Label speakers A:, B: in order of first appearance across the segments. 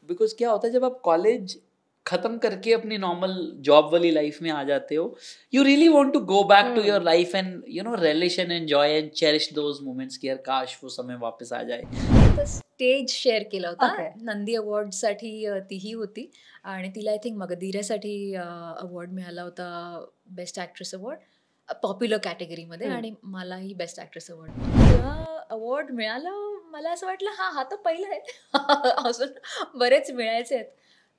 A: Because क्या होता है जब आप कॉलेज खत्म करके अपनी नॉर्मल जॉब वाली लाइफ में आ जाते हो, you really want to go back to your life and relish and enjoy and cherish those moments की यार काश वो समय वापस आ जाए.
B: तर स्टेज शेअर केला होता
C: Okay.
B: नंदी अवॉर्डसाठी. तीही होती आणि तिला आय थिंक मगधीरासाठी अवॉर्ड मिळाला होता, बेस्ट ॲक्ट्रेस अवॉर्ड पॉप्युलर कॅटेगरीमध्ये. आणि मलाही बेस्ट ॲक्ट्रेस अवॉर्ड. जेव्हा अवॉर्ड मिळालं मला असं वाटलं हा तर पहिलं आहे. अजून बरेच मिळायचे आहेत.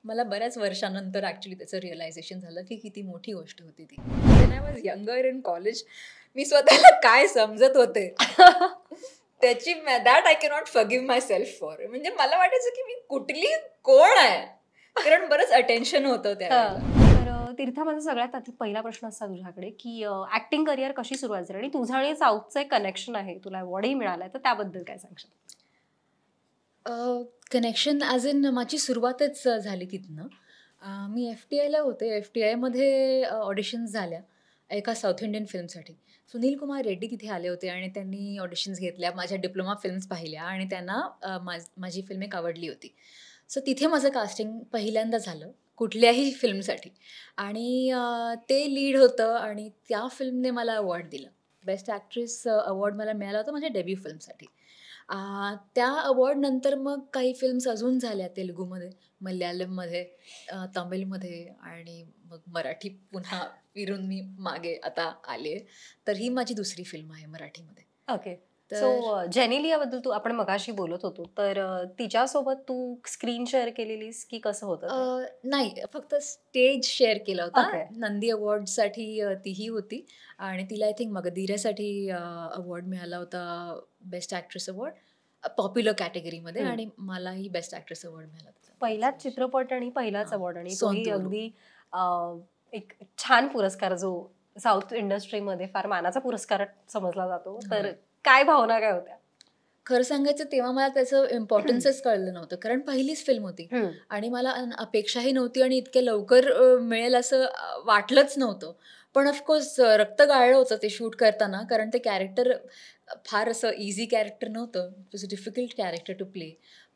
B: मला बऱ्याच वर्षानंतर ॲक्च्युली त्याचं रिअलायझेशन झालं की किती मोठी गोष्ट होती ती. When I was younger in college मी स्वतःला काय समजत होते त्याची that I cannot forgive myself for. म्हणजे मला वाटायचं की मी कुठली कोण आहे, कारण बरंच अटेन्शन होतं त्यावेळेला.
C: तर तीर्था, माझा सगळ्यात आधी पहिला प्रश्न असता तुझ्याकडे की ऍक्टिंग करिअर कशी सुरुवात झाली आणि तुझं आणि साऊथचं एक कनेक्शन आहे, तुला अवॉर्डही मिळालाय, तर त्याबद्दल काय सांगशील?
B: कनेक्शन ॲज इन माझी सुरुवातच झाली तिथनं. मी FTIला होते. FTIमध्ये ऑडिशन्स झाल्या एका साऊथ इंडियन फिल्मसाठी. सुनील कुमार रेड्डी तिथे आले होते आणि त्यांनी ऑडिशन्स घेतल्या, माझ्या डिप्लोमा फिल्म्स पाहिल्या आणि त्यांना माझी फिल्म एक आवडली होती. सो तिथे माझं कास्टिंग पहिल्यांदा झालं कुठल्याही फिल्मसाठी. आणि ते लीड होतं आणि त्या फिल्मने मला अवॉर्ड दिला. बेस्ट ॲक्ट्रेस अवॉर्ड मला मिळाला होता माझ्या डेब्यू फिल्मसाठी. त्या अवॉर्डनंतर मग काही फिल्म्स अजून झाल्या तेलुगूमध्ये, मल्याळममध्ये, तमिळमध्ये आणि मग मराठी पुन्हा फिरून मी मागे आता आले. तर ही माझी दुसरी फिल्म आहे मराठीमध्ये.
C: ओके. सो जेनेलियाबद्दल आपण मगाशी बोलत होतो, तर तिच्यासोबत तू स्क्रीन शेअर केलेलीस की कसं होतं?
B: नाही, फक्त स्टेज शेअर केला होता.
C: Okay.
B: नंदी अवॉर्डसाठी तीही होती आणि तिला आय थिंक मगधीरासाठी अवॉर्ड मिळाला होता, बेस्ट ॲक्ट्रेस अवॉर्ड पॉप्युलर कॅटेगरीमध्ये. आणि मलाही बेस्ट ॲक्ट्रेस अवॉर्ड मिळाला होता.
C: पहिलाच चित्रपट आणि पहिलाच अवॉर्ड, आणि तोही
B: सोंतूर.
C: अगदी एक छान पुरस्कार जो साऊथ इंडस्ट्रीमध्ये फार मानाचा पुरस्कार समजला जातो. तर काय भावना काय होत्या?
B: खरं सांगायचं तेव्हा मला त्याचं इम्पॉर्टन्सच कळलं नव्हतं, कारण पहिलीच फिल्म होती आणि मला अपेक्षाही नव्हती आणि इतक्या लवकर मिळेल असं वाटलंच नव्हतं. पण ऑफकोर्स रक्त गाळलं होतं ते शूट करताना, कारण ते कॅरेक्टर फार असं इझी कॅरेक्टर नव्हतं. It was a difficult character to play.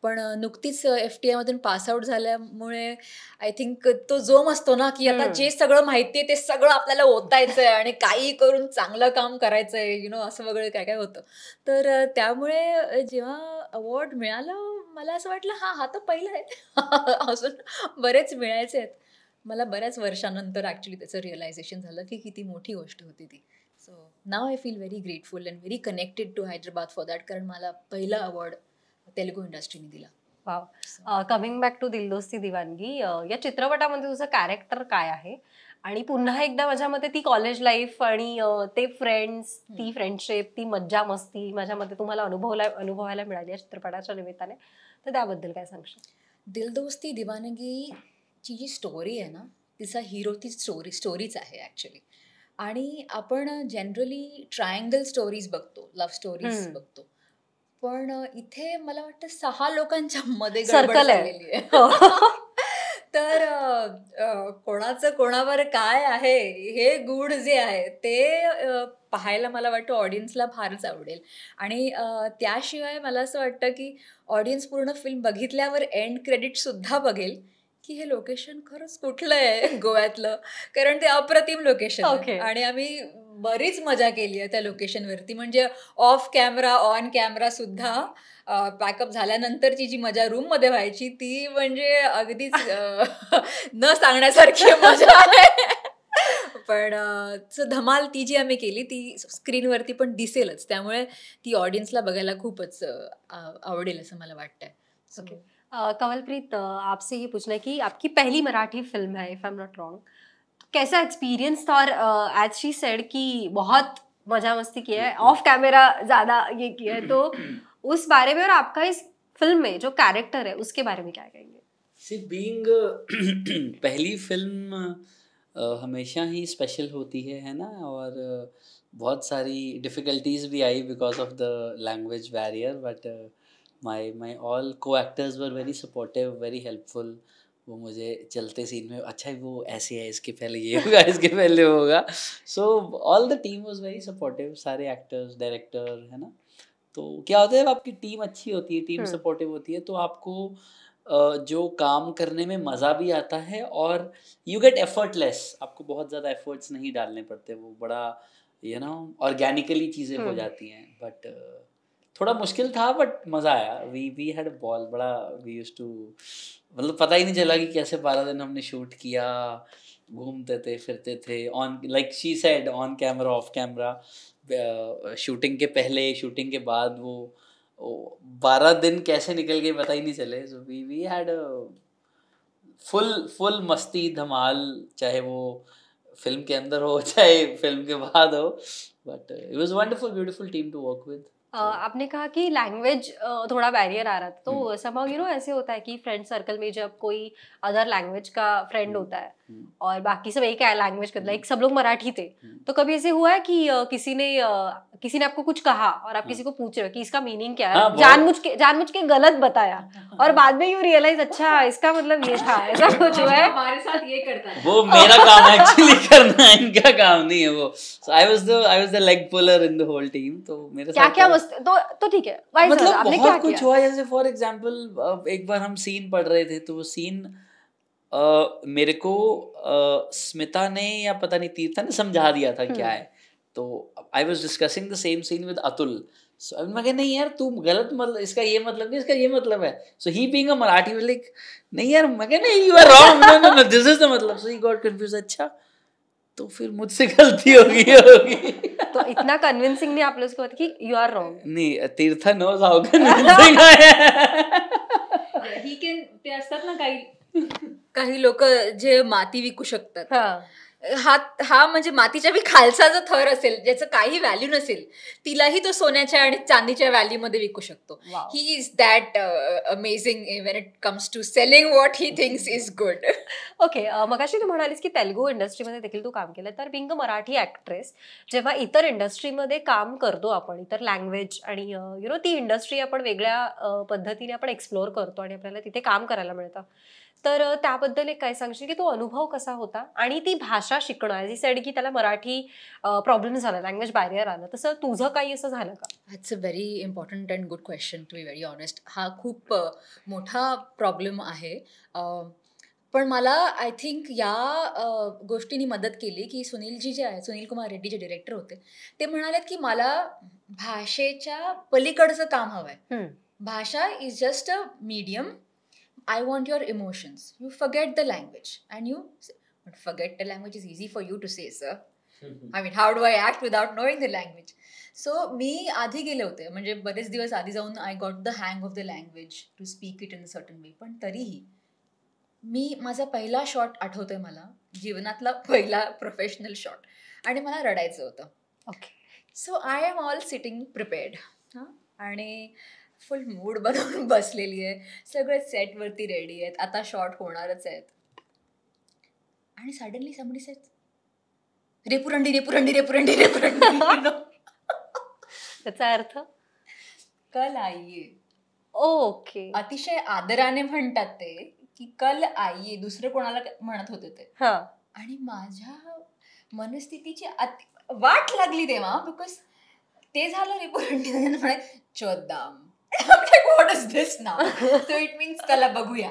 B: पण नुकतीच FTIमधून पासआउट झाल्यामुळे आय थिंक तो जोम असतो ना की आता जे सगळं माहिती आहे ते सगळं आपल्याला ओतायचं आहे आणि काही करून चांगलं काम करायचं आहे, असं वगैरे काय काय होतं. तर त्यामुळे जेव्हा अवॉर्ड मिळालं मला असं वाटलं हा तर पहिलं आहे. अजून बरेच मिळायचे आहेत. मला बऱ्याच वर्षानंतर ॲक्च्युली त्याचं रिअलायझेशन झालं की किती मोठी गोष्ट होती ती. So now I feel very grateful and very connected to Hyderabad for that, कारण मला पहिला अवॉर्ड तेलुगू इंडस्ट्रीने दिला.
C: वाव. कमिंग बॅक टू दिल दोस्ती दिवानगी, या चित्रपटामध्ये तुझं कॅरेक्टर काय आहे? आणि पुन्हा एकदा माझ्या मते ती कॉलेज लाईफ आणि ते फ्रेंड्स, ती फ्रेंडशिप, ती मज्जा मस्ती माझ्या मते तुम्हाला अनुभवायला मिळाली या चित्रपटाच्या निमित्ताने, तर त्याबद्दल काय सांगशील?
B: दिल दोस्ती दिवानगीची जी स्टोरी आहे ना, तिचा हिरो ती स्टोरीच आहे ॲक्च्युली. आणि आपण जनरली ट्रायंगल स्टोरीज बघतो, लव्ह स्टोरीज बघतो, पण इथे मला वाटतं 6 लोकांच्या मध्ये गडबड झालेली आहे. तर कोणाचं कोणावर काय आहे हे गूढ जे आहे ते पाहायला मला वाटतं ऑडियन्सला फारच आवडेल. आणि त्याशिवाय मला असं वाटतं की ऑडियन्स पूर्ण फिल्म बघितल्यावर एंड क्रेडिटसुद्धा बघेल की हे लोकेशन खरंच कुठलं आहे गोव्यातलं, कारण ते अप्रतिम लोकेशन आहे. आणि आम्ही बरीच मजा केली आहे त्या लोकेशनवरती. म्हणजे ऑफ कॅमेरा ऑन कॅमेरा सुद्धा पॅकअप झाल्यानंतरची जी मजा रूममध्ये व्हायची ती म्हणजे अगदीच न सांगण्यासारखी मजा आहे. पण धमाल ती जी आम्ही केली ती स्क्रीनवरती पण दिसेलच, त्यामुळे ती ऑडियन्सला बघायला खूपच आवडेल असं मला वाटतंय.
C: ओके. कंवलप्रीत, आपसे ये पूछना है कि आपकी पहली मराठी फिल्म है, if I am not wrong, कैसा एक्सपीरियंस था? और एज शी सेड कि बहुत मजा मस्ती किया है, ऑफ कैमरा ज्यादा ये किया है, तो उस बारे में और आपका इस फिल्म में जो कैरेक्टर है उसके बारे में क्या कहेंगे?
A: सी बीइंग पहली फिल्म हमेशा ही स्पेशल होती है ना, और बहुत सारी डिफ़िकल्टीज भी आई because of the language barrier, but my all co-actors were very supportive, very helpful. वो मुझे चलते सीन में अच्छा वो ऐसे है, इसके पहले ये होगा, इसके पहले होगा. So all the team was very supportive, सारे एक्टर्स, डायरेक्टर, है ना. तो क्या होता है जब आपकी टीम अच्छी होती है, टीम सपोर्टिव होती है, तो आपको जो काम करने में मज़ा भी आता है और यू गेट एफर्टलेस, आपको बहुत ज़्यादा एफर्ट्स नहीं डालने पड़ते, वो बड़ा ऑर्गेनिकली चीज़ें हो जाती हैं। बट थोड़ा मुश्किल था बट मज़ा आया। वी हैड अ बॉल, बड़ा वी यूज्ड टू, मतलब पता ही नहीं चला कि कैसे 12 दिन हमने शूट किया, घूमते थे फिरते थे, on like she said on camera off camera, shooting के पहले शूटिंग के बाद वो 12 दिन कैसे निकल गए पता ही नहीं चले। So we had full full मस्ती धमाल, चाहे वो फिल्म के अंदर हो चाहे फिल्म के बाद हो, but it was wonderful beautiful team to work with.
C: आपने कहा कि लैंग्वेज थोड़ा बैरियर आ रहा था, तो somehow ऐसे होता है कि फ्रेंड सर्कल में जब कोई अदर लैंग्वेज का फ्रेंड होता है और बाकी सब एक लैंग्वेज का, लाइक सब लोग मराठी थे, तो कभी ऐसे हुआ है कि किसी ने आपको कुछ कहा और आप किसी को पूछ रहे हो कि इसका मीनिंग क्या है, जानबूझ के गलत बताया और बाद में यू रियलाइज अच्छा इसका मतलब ये था, ऐसा कुछ हुआ है?
B: हमारे साथ ये करता है।
A: वो मेरा काम एक्चुअली करना, इनका काम नहीं है वो। So I was the leg puller in the whole team, तो मेरे साथ
C: क्या तो ठीक है,
A: मतलब
C: आपने
A: बहुत
C: क्या
A: कुछ
C: किया?
A: हुआ। जैसे फॉर एग्जांपल एक बार हम सीन पढ़ रहे थे, तो वो सीन मेरे को स्मिता ने या पता नहीं तीर्था ने समझा दिया था क्या है, तो I was discussing the same scene with Atul. So मैं कहा नहीं यार तू गलत, मतलब इसका ये मतलब नहीं, इसका ये मतलब है। So he being a Marathi was like नहीं यार, मैं कहा नहीं you are wrong, no no this is the मतलब। सो ही गॉट कंफ्यूज, अच्छा तो फिर मुझसे गलती होगी।
C: तो इतना कन्विंसिंग नहीं आपने उसको कि यू आर रॉन्ग?
A: नाही, Teertha knows how convincing I am.
B: He can, ते असतात ना काही लोक जे माती विकू शकतात, हा म्हणजे मातीच्या बी खालचा जो थर असेल ज्याचं काही व्हॅल्यू नसेल, तिलाही तो सोन्याच्या आणि चांदीच्या व्हॅल्यू मध्ये विकू शकतो. He is that amazing when it comes to selling what he thinks is good.
C: Okay, मगाशी तू म्हणालीस की तेलुगू इंडस्ट्रीमध्ये देखील तू काम केलं, तर बिंग अ मराठी ऍक्ट्रेस जेव्हा इतर इंडस्ट्रीमध्ये काम करतो आपण, इतर लँग्वेज आणि ती इंडस्ट्री आपण वेगळ्या पद्धतीने आपण एक्सप्लोअर करतो आणि आपल्याला तिथे काम करायला मिळतं, तर त्याबद्दल एक काय सांगशील की तो अनुभव कसा होता? आणि ती भाषा शिकणं, ॲज ही सेड की त्याला मराठी प्रॉब्लेम झाला, लँग्वेज बॅरियर आलं, तसं तुझं काही असं झालं का?
B: That's a very important and good question, to be very honest. हा खूप मोठा प्रॉब्लेम आहे. पण मला आय थिंक या गोष्टींनी मदत केली की सुनीलजी जे आहे, सुनील कुमार रेड्डी जे डिरेक्टर होते, ते म्हणालेत की मला भाषेच्या पलीकडचं काम हवं आहे. भाषा is just a medium. I want your emotions. You forget the language. But forget the language is easy for you to say, sir. I mean, how do I act without knowing the language? So, मी आधी गेले होते, म्हणजे बरेच दिवस आधी जाऊन I got the hang of the language to speak it in a certain way. पण तरीही मी माझा पहिला शॉट आठवतोय मला, जीवनातला पहिला प्रोफेशनल शॉट, आणि मला रडायचं होतं.
C: Okay.
B: So I am all sitting prepared, आणि फुल मूड बनवून बसलेली आहे, सगळे सेटवरती रेडी आहेत, आता शॉट होणारच आहेत, आणि सडनली समबडी सेड रेपुरंडी रेपुरंडी रेपुरंडी रेपुरंडी.
C: त्याचा अर्थ
B: कल आईये.
C: ओके.
B: अतिशय आदराने म्हणतात ते की कल आईये, दुसरं कोणाला म्हणत होते ते. आणि माझ्या मनस्थितीची वाट लागली तेव्हा, बिकॉज ते झालं रेपुरंडी म्हणे चोद्दाम. What is this now? So it means चला बघूया.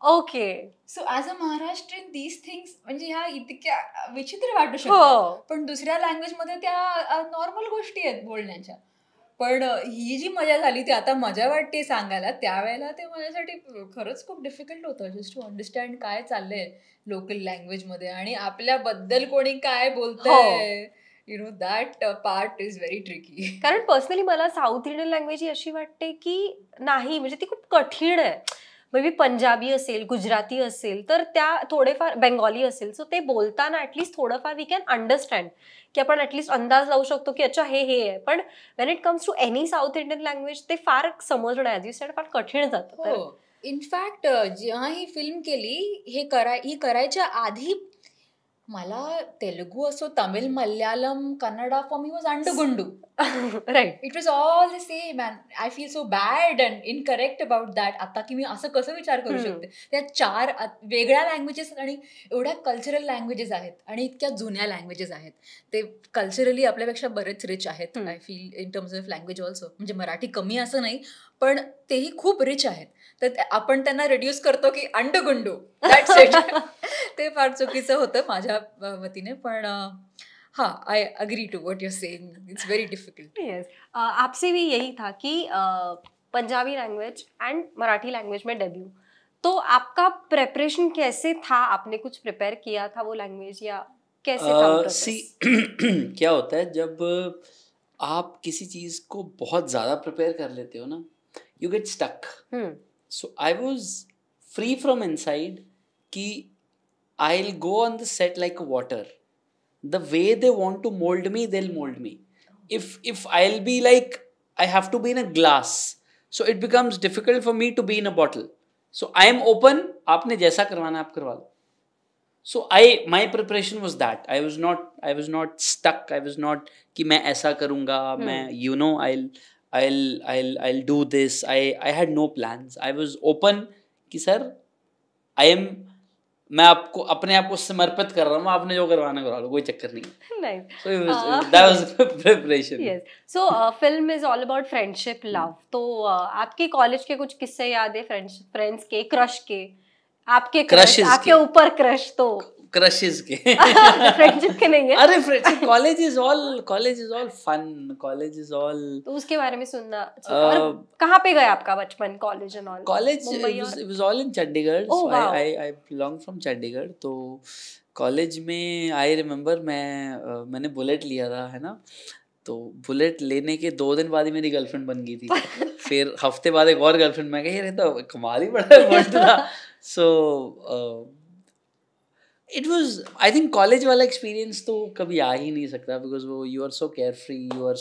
C: Okay.
B: So as a Maharashtrian these things म्हणजे ह्या इतक्या विचित्र वाटू शकतात, पण दुसऱ्या लँग्वेजमध्ये त्या नॉर्मल गोष्टी आहेत बोलण्याच्या. पण ही जी मजा झाली ती आता मजा वाटते सांगायला, त्यावेळेला ते माझ्यासाठी खरंच खूप डिफिकल्ट होतं, जस्ट टू अंडरस्टँड काय चाललंय लोकल लँग्वेजमध्ये आणि आपल्याबद्दल कोणी काय बोलतंय. that part is very tricky.
C: कारण पर्सनली मला साऊथ इंडियन लँग्वेज ही अशी वाटते की नाही, म्हणजे ती खूप कठीण आहे. मे बी पंजाबी असेल, गुजराती असेल, तर त्या थोडेफार बेंगॉली असेल, सो ते बोलताना ॲटलिस्ट थोडंफार वी कॅन अंडरस्टँड, की आपण ॲटलिस्ट अंदाज लावू शकतो की अच्छा हे आहे. पण when it comes to any South Indian language ते फार समजणं ॲज यू सेड फार कठीण जातं.
B: इनफॅक्ट जेव्हा ही फिल्म केली, ही करायच्या आधी मला तेलुगू असो, Tamil, Malayalam, Kannada for me was अंडुगुंडू.
C: Right.
B: It was all the same and I feel so bad and incorrect about that. आता की मी असं कसं विचार करू शकते. त्या 4 वेगळ्या लँग्वेजेस आणि एवढ्या कल्चरल लँग्वेजेस आहेत आणि इतक्या जुन्या लँग्वेजेस आहेत. ते कल्चरली आपल्यापेक्षा बरेच रिच आहेत. I feel in terms of language also. म्हणजे मराठी कमी असं नाही, पण तेही खूप रिच आहेत. तर आपण त्यांना रिड्यूस करतो की अंडगुंडू, दॅट्स इट. ते फार चुकीचं होतं माझ्या वतीने. पण हाँ, I agree to what you are saying, it's very difficult.
C: Yes, आपसे भी यही था कि Punjabi language and Marathi language में डेब्यू, तो आपका प्रेपरेशन कैसे था? आपने कुछ प्रिपेयर किया था वो लैंग्वेज या कैसे था वो
A: सी
C: प्रोसेस?
A: क्या होता है जब आप किसी चीज़ को बहुत ज़्यादा प्रिपेयर कर लेते हो ना, you get stuck. So I was free from inside कि I will go on the set like water. The way they want to mold me, they'll mold me. If I'll be like, I have to be in a glass, so it becomes difficult for me to be in a bottle. So I am open. आपने जैसा करवाना आप करवा लो. So my preparation was that. I was not stuck. I was not कि मैं ऐसा करूँगा. मैं I'll do this. I had no plans. I was open कि सर मैं आपको अपने आप को समर्पित कर रहा हूँ. आपने जो करवाना करवा लो, कोई चक्कर नहीं.
C: Nice.
A: So that was preparation.
C: Yes. So film is all about friendship, love. तो आपके कॉलेज के कुछ किस्से याद है फ्रेंड्स के, क्रश के? आपके क्रश, आपके ऊपर क्रश तो
A: क्रशेस के
C: फ्रेंडशिप के नहीं है.
A: अरे college is all fun. College is all,
C: तो उसके बारे में सुनना. और कहाँ पे गए आपका बचपन, college and all?
A: College it was all in Chandigarh. I belong from Chandigarh. तो कॉलेज में आई रिमेम्बर मैंने बुलेट लिया था, है ना. तो बुलेट लेने के 2 दिन बाद ही मेरी गर्लफ्रेंड बन गई थी. फिर हफ्ते बाद एक और गर्लफ्रेंड. मैं कह रहा था कमाल ही बड़ा वर्ड था. So it was, I think college वाला एक्सपीरियंस तो कभी आ ही नहीं सकता, बिकॉज वो you are so care free, you are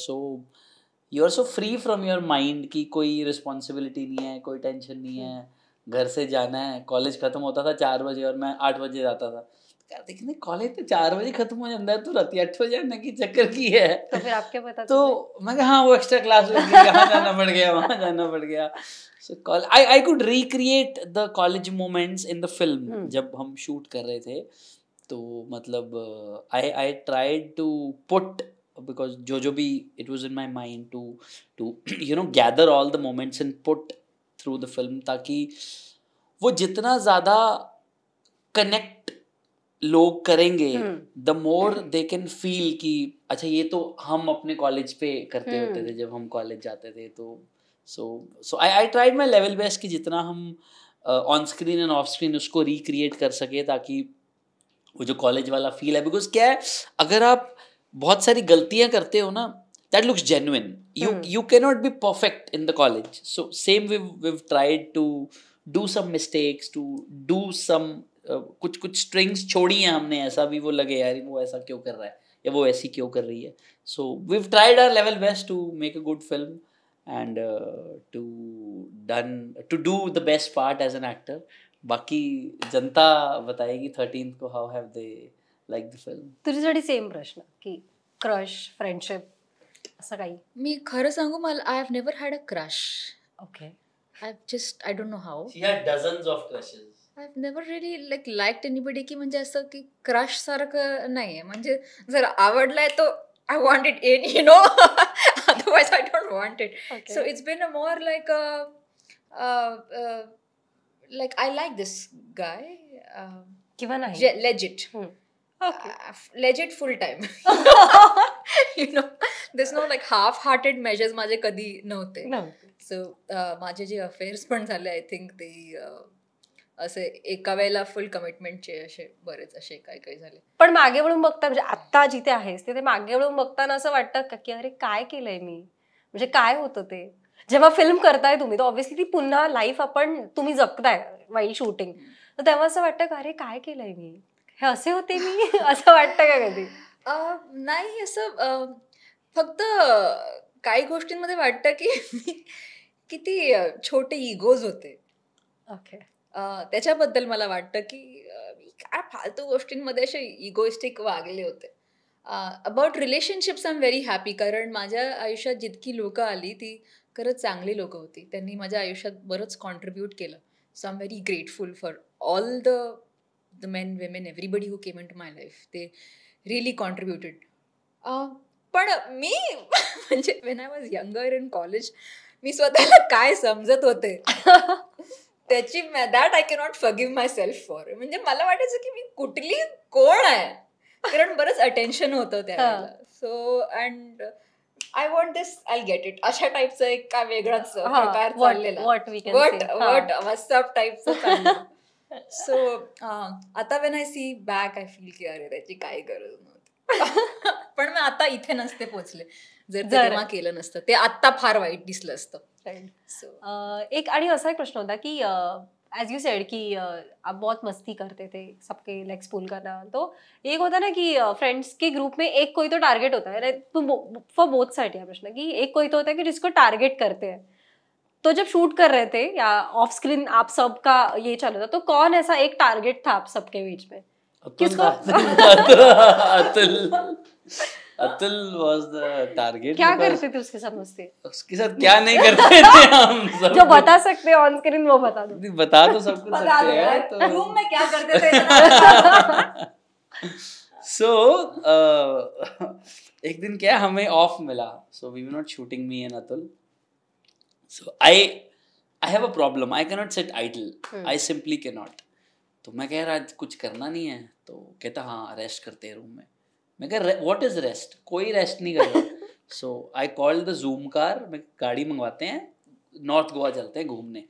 A: so free from your mind कि कोई रिस्पॉन्सिबिलिटी नहीं है, कोई टेंशन नहीं है. घर से जाना है, कॉलेज खत्म होता था 4 बजे और मैं 8 बजे जाता था. कहते कि नहीं कॉलेज तो 4 बजे खत्म हो जाता है, तो रात 8 बजे आने की चक्कर की है.
C: तो फिर आपके पता
A: तो मैं कहा हाँ वो एक्स्ट्रा क्लास लग गई, यहाँ जाना पड़ गया, वहाँ जाना पड़ गया. So I could recreate the college moments in the film. जब हम शूट कर रहे थे तो मतलब I tried to put, because जो भी it was in my mind to gather all the moments and put through the film, ताकि वो जितना ज़्यादा कनेक्ट लोग करेंगे the more they can feel कि अच्छा ये तो हम अपने कॉलेज पे करते होते थे जब हम कॉलेज जाते थे. तो so I tried my level best कि जितना हम on screen and off screen उसको रिक्रिएट कर सके, ताकि वो जो कॉलेज वाला फील है. बिकॉज क्या है, अगर आप बहुत सारी गलतियां करते हो ना, that looks genuine. You can not be perfect in the college. So same we've tried to do some mistakes, to do some कुछ स्ट्रिंग्स छोड़ी हैं हमने, ऐसा भी वो लगे यार वो ऐसा क्यों कर रहा है या वो ऐसी क्यों कर रही है. सो we've tried our level best to make a good film and to do the best part as an actor. बाकी जनता बताएगी 13th को how have they liked the film.
C: तुझ्यासाठी सेम प्रश्न की क्रश, फ्रेंडशिप असं काही?
B: मी खरं सांगू, मला I have never had a crush.
C: Okay.
B: I don't know how.
A: She had dozens of crushes.
B: I've never really liked anybody की म्हणजे असं की क्रश सारखं नाहीये. म्हणजे जर आवडलाय तो I want it in, otherwise I don't want it.
C: Okay.
B: So it's been a more like like I like this guy.
C: किंवा नाही?
B: Legit.
C: Okay.
B: Legit full time. There's no like half-hearted measures माझे कधी नव्हते. So माझे जे affairs पण झाले, I think ते असे एका वेळेला फुल कमिटमेंटचे असे बरेच असे काही झाले.
C: पण मागे वळून बघता, म्हणजे आता जिथे आहेस तिथे मागे वळून बघताना असं वाटतं का की अरे काय केलंय मी, म्हणजे काय होतं ते जेव्हा फिल्म करताय तुम्ही, तर ऑब्व्हियसली ती पुन्हा लाईफ तुम्ही जगताय वाईल शूटिंग, तर तेव्हा असं वाटतं का अरे काय केलंय मी, हे असे होते मी असं वाटतं का कधी?
B: नाही, असं फक्त काही गोष्टींमध्ये वाटतं की किती छोटे इगोज होते.
C: ओके.
B: त्याच्याबद्दल मला वाटतं की काय फालतू गोष्टींमध्ये असे इगोइस्टिक वागले होते. About relationships I am very happy, कारण माझ्या आयुष्यात जितकी लोकं आली ती खरंच चांगली लोकं होती. त्यांनी माझ्या आयुष्यात बरंच कॉन्ट्रीब्यूट केलं. So I am very grateful for all the men, women, everybody who came into my life. ते रिअली कॉन्ट्रीब्युटेड. पण मी म्हणजे when I was younger in college मी स्वतःला काय समजत होते त्याची that I cannot forgive myself for. म्हणजे मला वाटायचं की मी कुठली कोण आहे, कारण बरंच अटेन्शन होतं त्यावेळेला. So and I want this, I get it, अशा टाईपचं एक काय वेगळाच प्रकार चाललेला, वट व्हॉट्सअप टाईपचं चाललं. सो आता when I see back I feel की अरे त्याची काही गरज नव्हती. पण मी आता इथे नसते पोचले जर ते तेव्हा केलं नसतं, ते आता फार वाईट दिसलं असतं.
C: एक आणि असा एक प्रश्न होता की एज यू सेड कि आप बहुत मस्ती करते थे, सबके लाइक स्पूल करना, तो एक होता ना कि फ्रेंड्स के ग्रुप में एक कोई तो टारगेट होता है, फॉर बोथ साइड यह प्रश्न कि एक कोई तो होता है कि जिसको टारगेट करते हैं. तो जब शूट कर रहे थे या ऑफ स्क्रीन आप सबका ये चालू था, तो कौन ऐसा एक टारगेट था आप सबके बीच में?
A: Atul was the target.
C: क्या करते थे उसके साथ मस्ती?
A: उसके साथ क्या नहीं करते थे हम सब. जो
C: बता सकते हैं ऑन स्क्रीन वो बता दो.
A: बता तो सब कुछ सकते हैं. तो
B: रूम में क्या करते थे?
A: So एक दिन क्या हमें ऑफ मिला, so we were not shooting, me and Atul. So I have a problem. I cannot sit idle. I simply cannot. तो मैं कह रहा आज कुछ करना नहीं है, तो कहता हाँ रेस्ट करते हैं रूम में. मैं कह व्हाट इज रेस्ट, कोई रेस्ट नहीं कर रहा. So I called the Zoomcar, मैं गाड़ी मंगवाते हैं, नॉर्थ गोवा चलते हैं घूमने.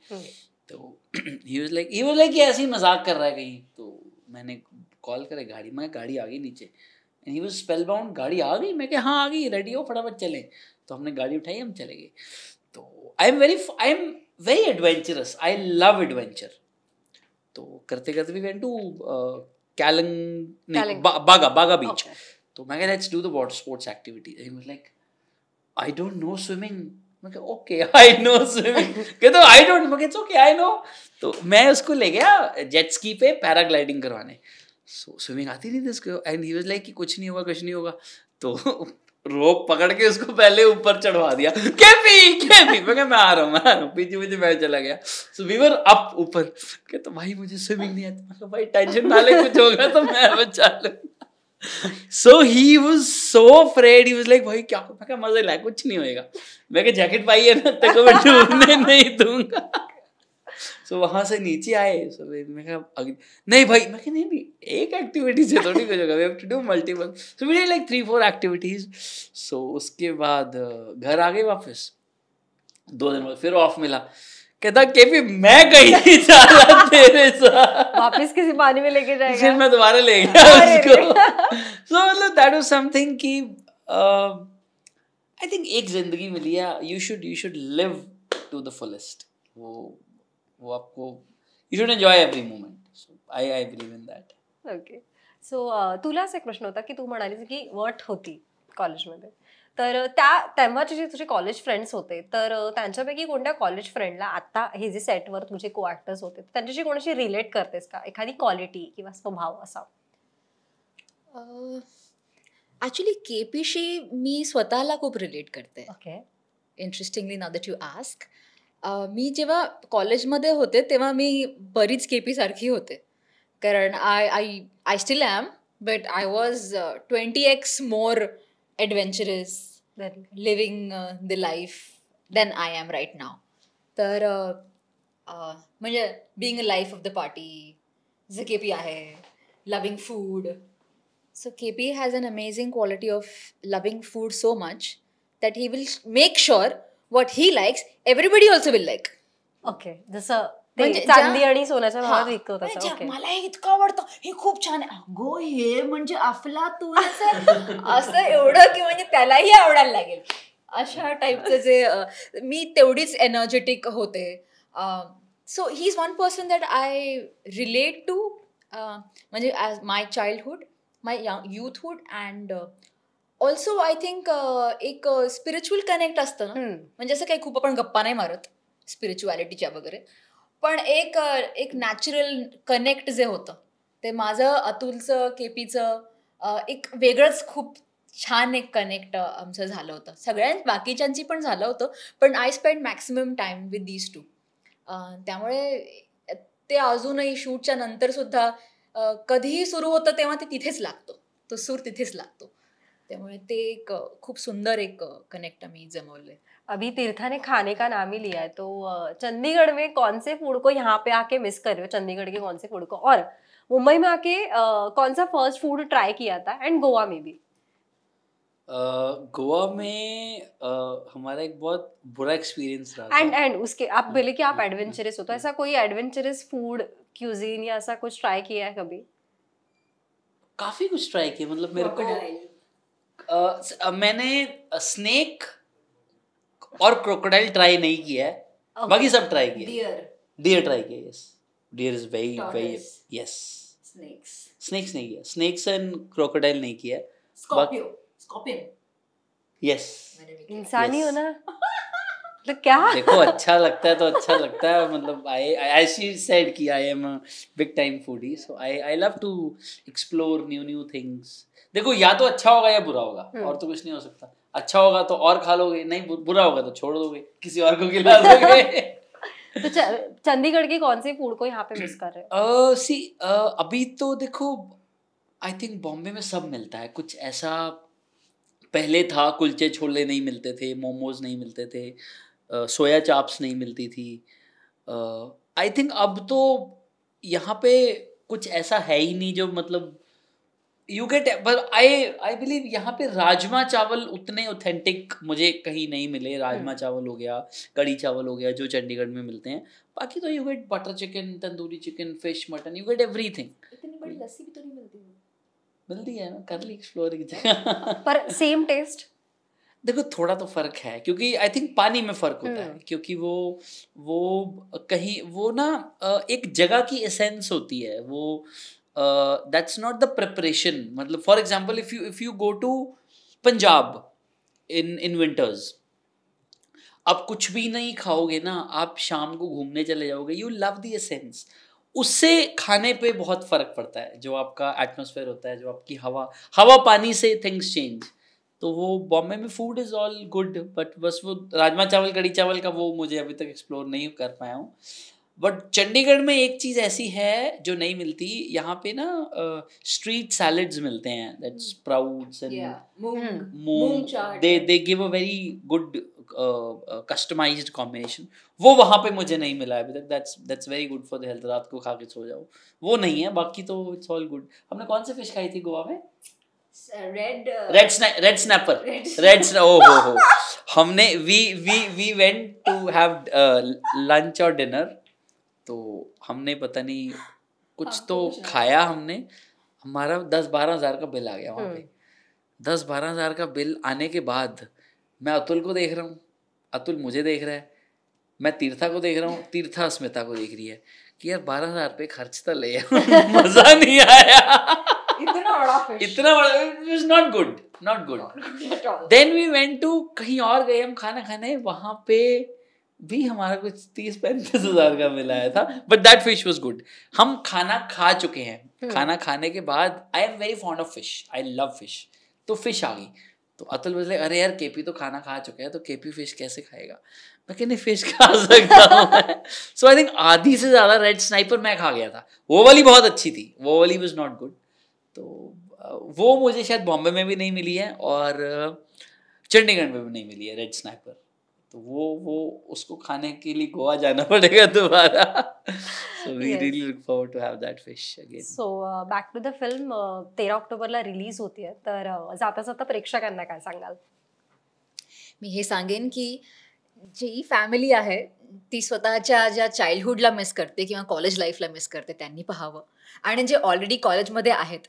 A: तो ही वाज लाइक ये ऐसे ही मजाक कर रहा है कहीं. तो मैंने कॉल करे गाड़ी, मैं गाड़ी आ गई नीचे, एंड ही वाज स्पेलबाउंड. गाड़ी आ गई, मैं कह हाँ आ गई, रेडी हो फटाफट चलें. तो हमने गाड़ी उठाई, हम चले गए. तो I am very adventurous, I love adventure. तो करते करते वी वेंट टू बागा बीच. तो मैं कह let's do the water sports activity. He was like I don't know swimming. मैं कह ओके आई नो स्विमिंग. कहते आई डोंट, मैं इट्स ओके आई नो. तो मैं उसको ले गया जेट स्की पे पैराग्लाइडिंग करवाने. सो स्विमिंग आती नहीं थी उसको, एंड ही वाज लाइक कि कुछ नहीं होगा. तो रोप पकड़ के उसको पहले ऊपर चढ़वा दिया. केपी मैं आ रहा हूँ पीछे मैं चला गया. सो वी वर अप ऊपर. कहते भाई मुझे स्विमिंग नहीं आती. मतलब भाई टेंशन ना ले, कुछ होगा तो मैं बचा लूंगा. So he was so afraid. He was like भाई क्या, मैं क्या मजे लाए, कुछ नहीं होएगा. मैं क्या जैकेट पाई है ना, तेरे को मैं डूबने नहीं दूंगा. So वहां से नीचे आए. So मैं कहा नहीं भाई, मैं कहा नहीं एक एक्टिविटी से थोड़ी कुछ होगा, we have to do multiple. So we did like 3-4 activities. So उसके बाद घर आ गए वापस. 2 दिन बाद फिर ऑफ मिला. कहता केपी मैं कहीं नहीं जा रहा तेरे साथ,
C: वापस किसी पानी में लेके जाएगा.
A: फिर मैं दोबारा ले गया उसको. So मतलब that was something कि I think एक जिंदगी मिली है, you should live to the fullest. वो आपको you should enjoy every moment. So I believe in that.
C: Okay. So तुला असं एक प्रश्न होता की तू म्हणालीस की वट होती कॉलेजमध्ये, तर तेव्हाचे जे तुझे कॉलेज फ्रेंड्स होते, तर त्यांच्यापैकी कोणत्या कॉलेज फ्रेंडला आता हे जे सेटवर तुझे को ऍक्टर्स होते त्यांच्याशी कोणाशी रिलेट करतेस का, एखादी क्वालिटी किंवा स्वभाव असा?
B: ॲक्च्युली केपीशी मी स्वतःला खूप रिलेट करते.
C: Okay.
B: Interestingly now that you ask, मी जेव्हा कॉलेजमध्ये होते तेव्हा मी बरीच केपी सारखी होते. कारण I still am, but I was 20x more adventurous, living the life than I am right now. तर म्हणजे being a life of the party, जसं KP आहे, loving food. So KP has an amazing quality of loving food so much that he will make sure what he likes, everybody also will like.
C: Okay, जसं चांदी आणि सोन्याच्या भावात विकतो तसं. Okay.
B: मला हे इतकं आवडतं, हे खूप छान आहे, अगो हे म्हणजे अफलातून असं एवढं की म्हणजे त्यालाही आवडायला लागेल, अशा टाईपचं जे मी तेवढीच एनर्जेटिक होते. So he is one person that I relate to, म्हणजे as my childhood, my youthhood, and also I think एक स्पिरिच्युअल कनेक्ट असतं ना. म्हणजे असं काही खूप आपण गप्पा नाही मारत स्पिरिच्युअलिटीच्या वगैरे, पण एक नॅचरल कनेक्ट जे होतं ते माझं, अतुलचं, केपीचं एक वेगळंच खूप छान एक कनेक्ट आमचं झालं होतं. बाकीच्यांची पण झालं होतं, पण I spend maximum time with these two. त्यामुळे ते अजूनही शूटच्या नंतर सुद्धा कधीही सुरू होतं तेव्हा ते तिथेच लागतो, तो सूर तिथेच लागतो. त्यामुळे ते एक खूप सुंदर एक कनेक्ट आम्ही जमवलंय.
C: अभी तीर्था ने खाने का नाम ही लिया है, तो चंडीगढ़ में कौन से फूड को यहाँ पे आके मिस कर रहे हो, चंडीगढ़ के कौन से फूड को, और मुंबई में आके कौन सा फर्स्ट फूड ट्राई किया था, एंड गोवा में भी?
A: गोवा में हमारा एक बहुत बुरा एक्सपीरियंस रहा
C: एंड उसके आप बोले कि आप
A: था।
C: एडवेंचरस हो, तो ऐसा कोई एडवेंचरस फूड क्यूजीन या ऐसा कुछ ट्राई किया है कभी?
A: काफी कुछ ट्राई किया, मतलब मेरे को मैंने स्नेक और क्रोकोडाइल ट्राई नहीं किया है,
C: Okay.
A: बाकी सब ट्राई किया।
B: डियर,
A: डियर ट्राई किया, yes, deer is very very,
B: Tortoise.
A: Yes.
B: Snakes,
A: snakes नहीं किया, स्नेक्स एंड क्रोकोडाइल नहीं किया,
B: स्कॉर्पियो, स्कॉर्पियन
A: यस।
B: मैंने भी किया।
C: इंसानी
A: Yes.
C: हो ना, मतलब क्या?
A: देखो अच्छा लगता है तो अच्छा लगता है, मतलब आई एज शी सेड कि I am a big time foodie, so I love to explore new things. देखो या तो अच्छा होगा या बुरा होगा, और तो कुछ नहीं हो सकता। अच्छा होगा तो और खा लोगे, नहीं बुरा होगा तो छोड़ दोगे, किसी और को खिला दोगे।
C: तो चंडीगढ़ के कौन से फूड को यहाँ पे मिस कर रहे हो?
A: अभी तो देखो, आई थिंक बॉम्बे में सब मिलता है कुछ ऐसा। पहले था कुलचे छोले नहीं मिलते थे, मोमोज नहीं मिलते थे, सोया चाप्स नहीं मिलती थी। आई थिंक अब तो यहाँ पे कुछ ऐसा है ही नहीं जो मतलब you get, but I believe यहाँ पे राजमा चावल उतने ऑथेंटिक मुझे कहीं नहीं मिले। राजमा चावल हो गया, कड़ी चावल हो गया, जो चंडीगढ़ में मिलते हैं। बाकी तो you get butter chicken, tandoori chicken, fish, mutton, you get everything.
B: इतनी बड़ी लस्सी भी तो नहीं मिलती है।
A: मिलती है ना, कर ली एक्सप्लोर की जगह।
C: पर सेम टेस्ट?
A: देखो थोड़ा तो फर्क है, क्योंकि आई थिंक पानी में फर्क होता है, क्योंकि वो कहीं वो ना एक जगह की एसेंस होती है वो, दैट्स नॉट द प्रिपरेशन। मतलब for example if you go to Punjab in winters, आप कुछ भी नहीं खाओगे ना, आप शाम को घूमने चले जाओगे, यू लव द एसेंस। उससे खाने पे बहुत फर्क पड़ता है, जो आपका एटमॉस्फेयर होता है, जो आपकी हवा पानी से थिंग्स चेंज। तो वो बॉम्बे में food is all good, but बस वो राजमा चावल, कड़ी चावल का वो मुझे अभी तक एक्सप्लोर नहीं कर पाया हूँ। बट चंडीगढ़ में एक चीज़ ऐसी है जो नहीं मिलती यहाँ पे ना, स्ट्रीट सैलड्स मिलते हैं, that sprouts and moong,
B: chaat,
A: they give a very good customized combination। वो वहाँ पे मुझे नहीं मिला है अभी तक। that's very good for the health, रात को खा के सो जाओ, वो नहीं है। बाकी तो it's all good। हमने कौन सी फिश खाई थी गोवा में? Red snapper. ओ हो हमने we went to have lunch और डिनर, तो हमने पता नहीं कुछ तो खाया हमने, हमारा 10-12 हज़ार का बिल आ गया वहाँ पे। 10-12 हज़ार का बिल आने के बाद मैं अतुल को देख रहा हूँ, अतुल मुझे देख रहा है, मैं तीर्था को देख रहा हूँ, तीर्था स्मिता को देख रही है कि यार 12 हज़ार रुपये खर्च तो ले मजा नहीं आया।
B: इतना बड़ा फिश,
A: इतना बड़ा, it was not good. Then we went to, कहीं और गए हम खाना खाने, वहाँ पे भी हमारा कुछ 30-35 हज़ार का मिला आया था, but that fish was good. हम खाना खा चुके हैं, खाना खाने के बाद I am very fond of fish, I love fish, तो फिश आ गई। तो अतुल बोले अरे यार केपी तो खाना खा चुका है, तो केपी फिश कैसे खाएगा? मैं कहने फिश खा सकता हूँ। सो आई थिंक आधी से ज़्यादा रेड स्नाइपर मैं खा गया था। वो वाली बहुत अच्छी थी, वो वाली वाज नॉट गुड। तो वो मुझे शायद बॉम्बे में भी नहीं मिली है और चंडीगढ़ में भी नहीं मिली है रेड स्नैपर। तो वो उसको खाने के लिए गोवा जाना पड़ेगा दोबारा। So we really look forward to have that fish again.
C: So back to the film, 13 ऑक्टोबरला रिलीज होतीये, तर जाता जाता प्रेक्षकांना काय सांगाल?
B: मी हे सांगेन की जी फॅमिली आहे ती स्वतःच्या ज्या चाइल्डहुडला मिस करते किंवा कॉलेज लाईफला मिस करते त्यांनी पाहावं, आणि जे ऑलरेडी कॉलेजमध्ये आहेत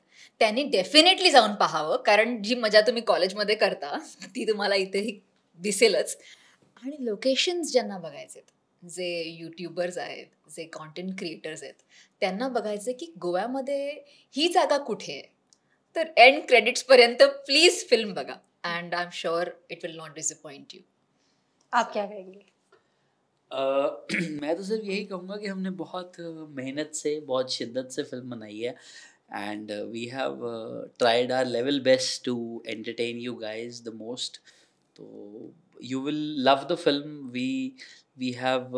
B: त्यांनी डेफिनेटली जाऊन पाहावं, कारण जी मजा तुम्ही कॉलेजमध्ये करता ती तुम्हाला इथेही दिसेलच. आणि लोकेशन्स ज्यांना बघायचे, जे यूट्यूबर्स आहेत, जे कॉन्टेंट क्रिएटर्स आहेत, त्यांना बघायचे की गोव्यामध्ये ही जागा कुठे आहे, तर एंड क्रेडिट्सपर्यंत प्लीज फिल्म बघा, and I am sure it will not disappoint you.
C: आप क्या कहेंगे?
A: मैं तो सिर्फ यही कहूँगा कि हमने बहुत मेहनत से, बहुत शिद्दत से फिल्म बनाई है, and we have tried our level best to entertain you guys the most. तो you will love the film. We have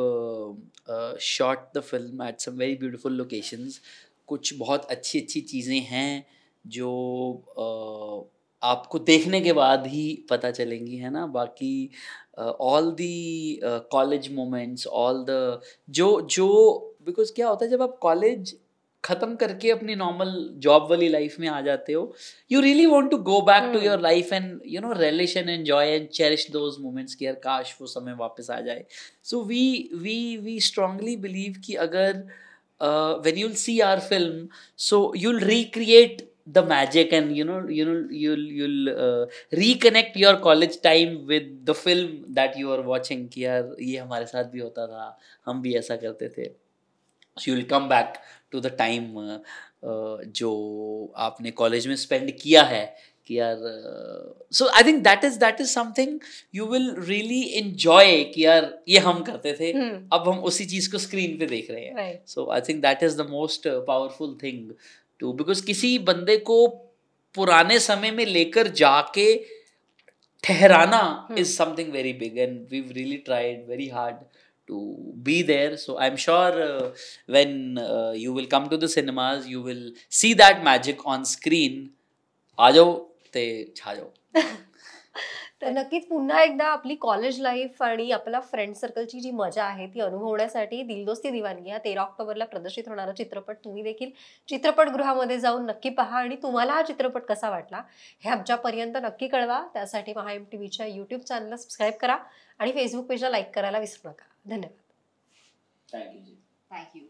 A: shot the film at some very beautiful locations. कुछ बहुत अच्छी अच्छी चीज़ें हैं जो आपको देखने के बाद ही पता चलेंगी, है ना? बाकी all the college moments, all the जो जो बिकॉज़ क्या होता है जब आप कॉलेज खत्म करके अपनी नॉर्मल जॉब वाली लाइफ में आ जाते हो, you really want to go back to your life and you know relish and enjoy and cherish those moments कि यार काश वो समय वापस आ जाए। सो वी स्ट्रांगली बिलीव कि अगर when you'll see our film, so you'll recreate the magic and you'll reconnect your college time with the film that you are watching कि यार ये हमारे साथ भी होता था, हम भी ऐसा करते थे। So you'll come back to the time जो आपने कॉलेज में स्पेंड किया है कि यार so I think that is something you will really enjoy कि यार ये हम करते थे, अब हम उसी चीज को स्क्रीन पे देख रहे हैं। So I think that is the most powerful thing too, because किसी बंदे को पुराने समय में लेकर जाके ठहराना is something very big and we've really tried very hard to be there. So I'm sure when you will come to the cinemas, you will see that magic on screen. आ जाओ ते छा जाओ.
C: तर नक्कीच पुन्हा एकदा आपली कॉलेज लाईफ आणि आपला फ्रेंड सर्कलची जी मजा आहे ती अनुभवण्यासाठी दिल दोस्ती दिवानगी हा 13 ऑक्टोबरला प्रदर्शित होणारा चित्रपट तुम्ही देखील चित्रपटगृहामध्ये जाऊन नक्की पहा आणि तुम्हाला हा चित्रपट कसा वाटला हे आमच्यापर्यंत नक्की कळवा. त्यासाठी महा MTVच्या यूट्यूब चॅनलला सबस्क्राईब करा आणि फेसबुक पेजला लाईक करायला विसरू नका. धन्यवाद.
A: थँक्यू.